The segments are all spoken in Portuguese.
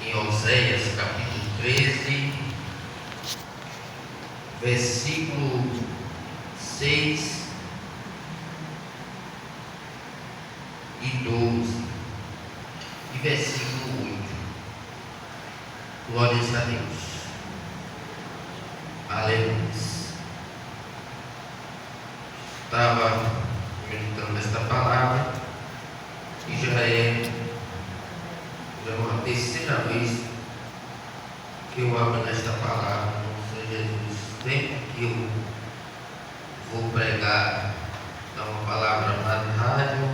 em Oséias capítulo 13, versículo 6 e 12 e versículo 8. Glórias a Deus. Aleluia. Estava meditando nesta palavra e já é uma terceira vez que eu abro nesta palavra. Senhor Jesus, sempre que eu vou pregar, dar uma palavra na rádio,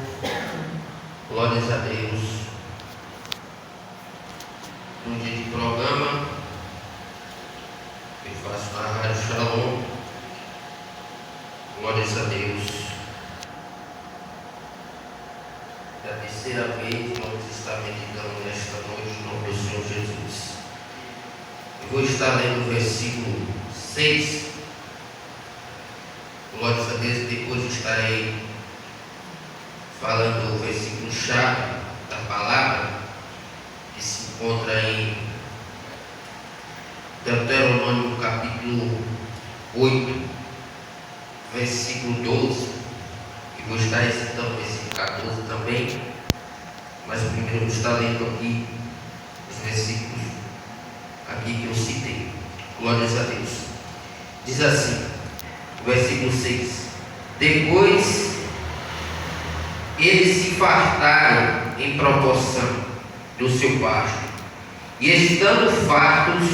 glórias a Deus. No dia de programa, eu faço na Rádio Shalom, glórias a Deus. É a terceira vez que nós estamos meditando nesta noite no nome do Senhor Jesus. Eu vou estar lendo o versículo 6, glórias a Deus, e depois estarei falando o versículo chave da palavra, que se encontra em Deuteronômio capítulo 8, versículo 12, e vou estar recitando o versículo 14 também, mas primeiro vou estar lendo aqui os versículos aqui que eu citei. Glórias a Deus. Diz assim, o versículo 6: depois eles se fartaram em proporção do seu pasto, e estando fartos,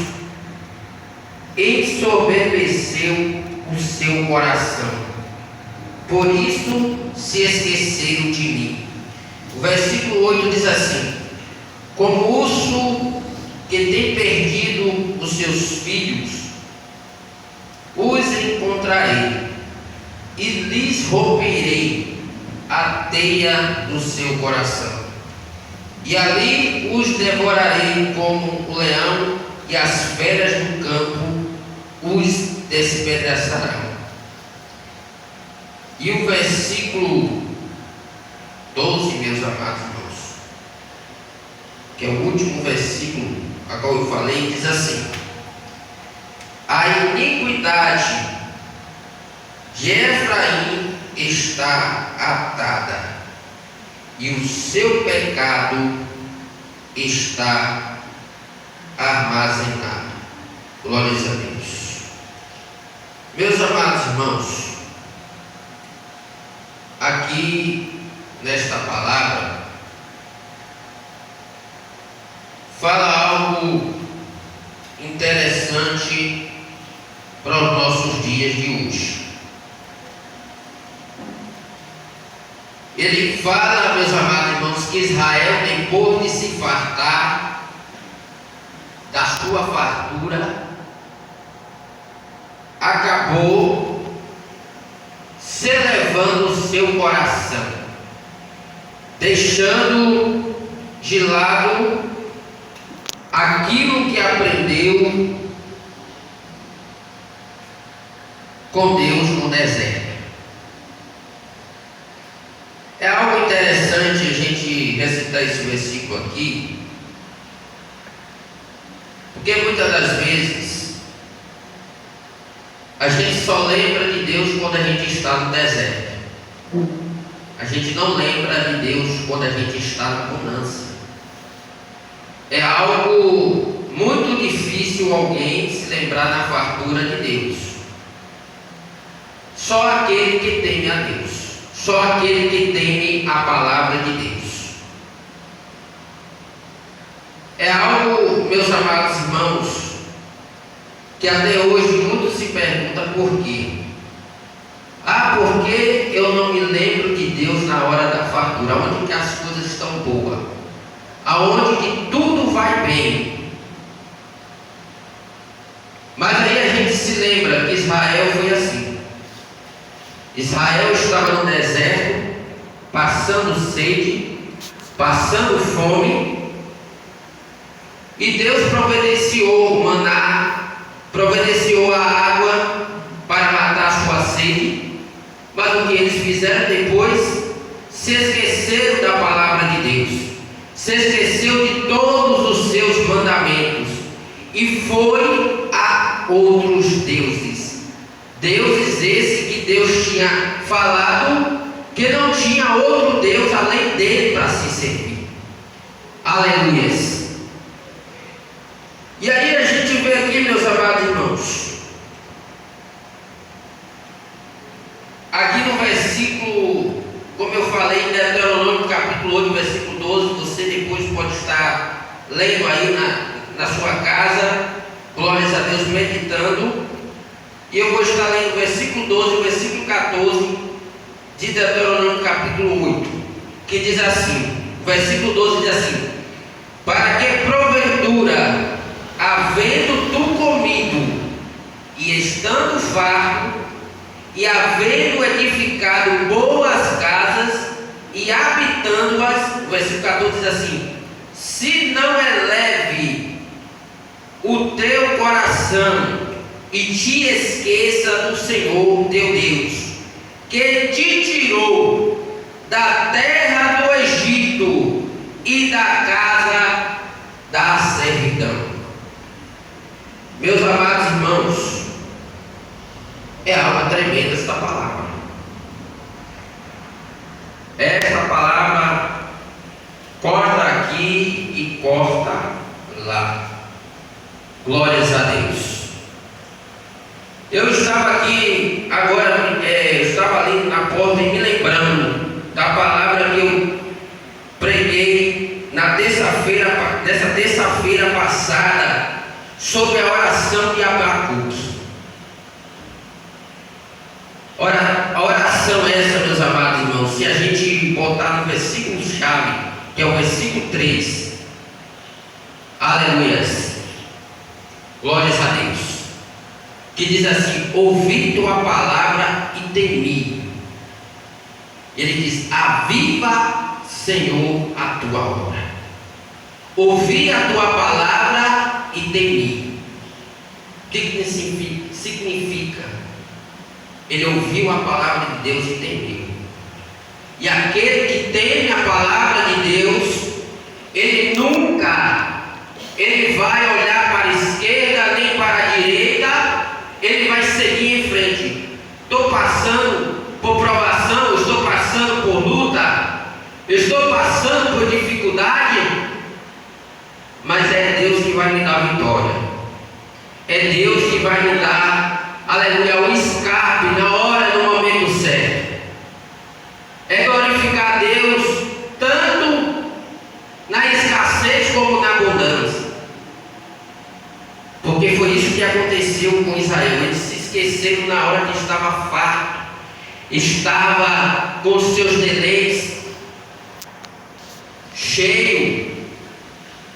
ensoberbeceu o seu coração, por isso se esqueceram de mim. O versículo 8 diz assim: como urso que tem perdido os seus filhos, os encontrarei e lhes romperei a teia do seu coração, e ali os devorarei como o leão, e as feras do campo os despedaçarão. E o versículo 12, meus amados irmãos, que é o último versículo a qual eu falei, diz assim: a iniquidade de Efraim está atada, e o seu pecado está armazenado. Glórias a Deus. Meus amados irmãos, aqui nesta palavra fala algo interessante para os nossos dias de hoje. Ele fala, meus amados irmãos, que Israel, depois de se fartar da sua fartura, acabou se elevando o seu coração, deixando de lado aquilo que aprendeu com Deus no deserto. É algo interessante a gente recitar esse versículo aqui, porque muitas das vezes a gente só lembra de Deus quando a gente está no deserto. A gente não lembra de Deus quando a gente está na bonança. É algo muito difícil alguém se lembrar na fartura de Deus. Só aquele que teme a Deus, só aquele que teme a palavra de Deus. É algo, meus amados irmãos, que até hoje muitos se perguntam por quê. Por que eu não me lembro de Deus na hora da fartura, onde que as coisas estão boas, aonde que tudo vai bem? Mas aí a gente se lembra que Israel foi assim. Israel estava no deserto, passando sede, passando fome, e Deus providenciou o maná, providenciou a água para matar a sua sede. Mas o que eles fizeram depois? Se esqueceram da palavra de Deus, se esqueceu de todos os seus mandamentos. e foi a outros deuses. Deuses esse que Deus tinha falado que não tinha outro Deus além dele para se servir. Aleluias. E aí a gente vê aqui, meus amados irmãos, aqui no versículo, como eu falei, em Deuteronômio capítulo 8, versículo 12, você depois pode estar lendo aí na sua casa, glórias a Deus, meditando. E eu vou estar lendo o versículo 12 e o versículo 14 de Deuteronômio capítulo 8, que diz assim, o versículo 12 diz assim: para que porventura, havendo tu comido e estando farto, e havendo edificado boas casas e habitando-as, o versículo 14 diz assim: se não eleve o teu coração e te esqueça do Senhor teu Deus, que te tirou da terra do Egito e da casa da servidão. Meus amados irmãos, é algo tremenda esta palavra. Esta palavra corta aqui e corta lá. Glórias a Deus. Eu estava aqui agora, eu estava ali na porta e me lembrando da palavra que eu preguei nessa terça-feira passada, sobre a oração de Abacuque. A oração essa, meus amados irmãos, se a gente botar no versículo chave, que é o versículo 3, aleluias, glórias a Deus, que diz assim: ouvi tua palavra e temi. Ele diz: aviva, Senhor, a tua obra. Ouvi a tua palavra e temi. O que significa? Ele ouviu a palavra de Deus e temeu. E aquele que teme a palavra de Deus, ele nunca vai olhar para a esquerda nem para a direita, ele vai seguir em frente. Estou passando por provação, estou passando por luta, estou passando por dificuldade, mas é Deus que vai me dar vitória. É Deus que vai me dar, aleluia, o escape na hora, no momento certo. É glorificar a Deus tanto na escassez como na abundância. Porque foi isso que aconteceu com Israel. Eles se esqueceram na hora que estava farto, estava com os seus deleites cheio,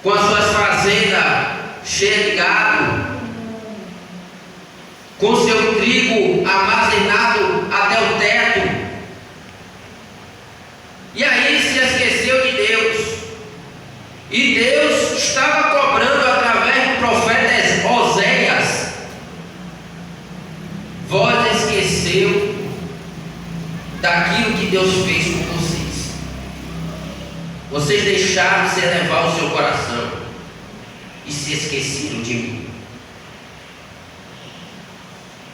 com as suas fazendas cheias de gado, com seu trigo armazenado até o teto. E aí se esqueceu de Deus. E Deus estava cobrando através do profeta Oséias: vós esqueceu daquilo que Deus fez com vocês. Vocês deixaram se elevar o seu coração e se esqueceram de mim.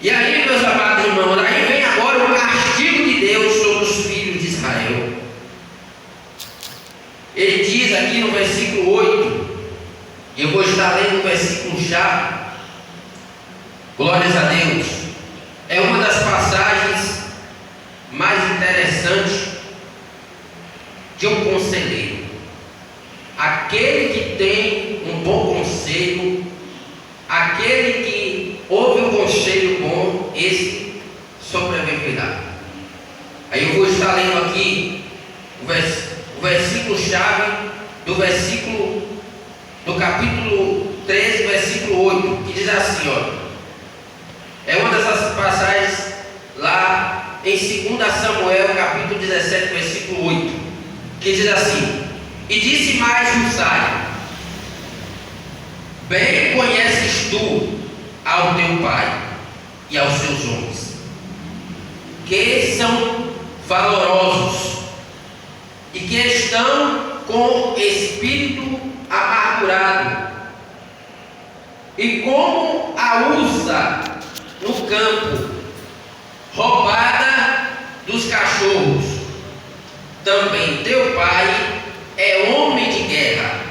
E aí, meus amados irmãos, aí vem agora o castigo de Deus sobre os filhos de Israel. Ele diz aqui no versículo 8, e eu vou estar lendo o versículo chave, glórias a Deus. É uma das passagens mais interessantes de um conselheiro. Aquele que tem um bom conselho, aquele que ouve um conselho bom, esse sobreviverá. Aí eu vou estar lendo aqui o versículo chave do capítulo 13, versículo 8, que diz assim, é uma dessas passagens lá em 2 Samuel, capítulo 17, versículo 8, que diz assim: e disse mais Josai: bem conheces tu ao teu pai e aos seus homens, que são valorosos e que estão com espírito amargurado, e como a usa no campo, roubada dos cachorros. Também teu pai é homem de guerra,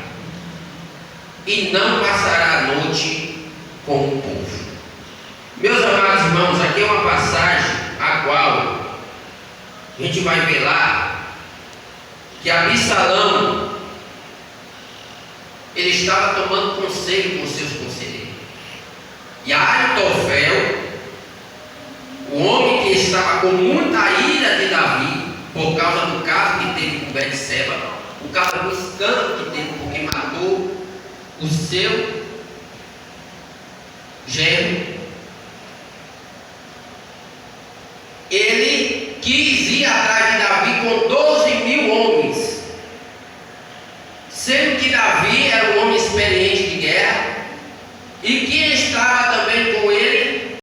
e não passará a noite com o povo. Meus amados irmãos, aqui é uma passagem a qual a gente vai ver lá que Absalão, ele estava tomando conselho com seus conselheiros. E Aitofel, o homem que estava com muita ira de Davi, por causa do caso que teve com Betseba, por causa do escândalo que teve porque matou o seu genro, ele quis ir atrás de Davi com 12.000 homens, sendo que Davi era um homem experiente de guerra e que estava também